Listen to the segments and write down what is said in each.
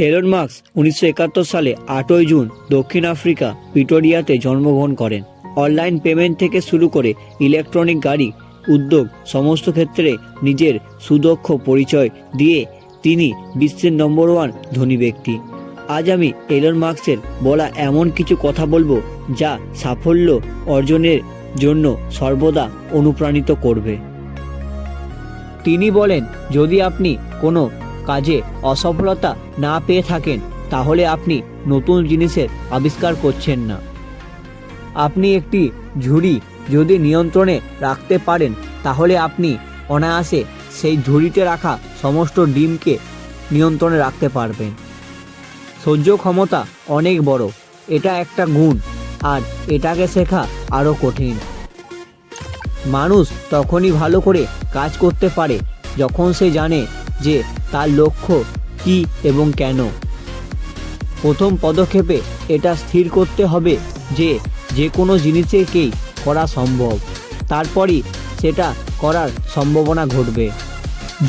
Elon Musk 1971 সালে 8ই June দক্ষিণ Africa প্রিটোরিয়াতে জন্মগ্রহণ করেন। অনলাইন পেমেন্ট থেকে শুরু করে ইলেকট্রনিক গাড়ি উদ্যোগ সমস্ত ক্ষেত্রে নিজের সুদক্ষ পরিচয় দিয়ে তিনি বিশ্বের নম্বর 1 ধনী ব্যক্তি। আজ আমি এলন মাস্কের বলা এমন কিছু কথা বলবো যা সাফল্য অর্জনের জন্য সর্বদা অনুপ্রাণিত করবে। তিনি বলেন, যদি আপনি কোনো কাজে অসফলতা না পেয়ে থাকেন তাহলে আপনি নতুন জিনিসের আবিষ্কার করছেন না। আপনি একটি ঝুড়ি যদি নিয়ন্ত্রণে রাখতে পারেন তাহলে আপনি অনায়াসে সেই ঝুড়িতে রাখা সমস্ত ডিমকে নিয়ন্ত্রণে রাখতে পারবেন। সহ্য ক্ষমতা অনেক বড়, এটা একটা গুণ, আর এটাকে শেখা আরও কঠিন। মানুষ তখনই ভালো করে কাজ করতে পারে যখন সে জানে যে তার লক্ষ্য কী এবং কেন। প্রথম পদক্ষেপে এটা স্থির করতে হবে যে যে কোনো জিনিসকেই করা সম্ভব, তারপরই সেটা করার সম্ভাবনা ঘটবে।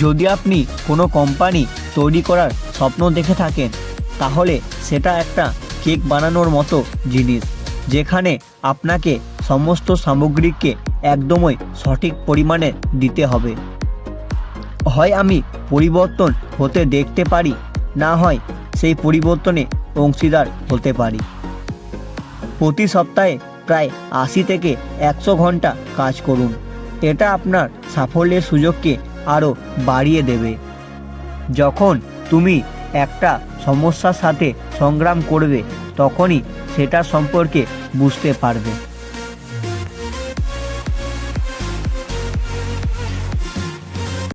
যদি আপনি কোনো কোম্পানি তৈরি করার স্বপ্ন দেখে থাকেন তাহলে সেটা একটা কেক বানানোর মতো জিনিস, যেখানে আপনাকে সমস্ত সামগ্রীকে একদমই সঠিক পরিমাণে দিতে হবে। হয় আমি পরিবর্তন হতে দেখতে পারি, না হয় সেই পরিবর্তনে অংশীদার হতে পারি। প্রতি সপ্তাহে প্রায় 80 থেকে 100 ঘন্টা কাজ করুন। এটা আপনার সাফল্যের সুযোগকে আরও বাড়িয়ে দেবে। যখন তুমি একটা সমস্যার সাথে সংগ্রাম করবে তখনই সেটা সম্পর্কে বুঝতে পারবে।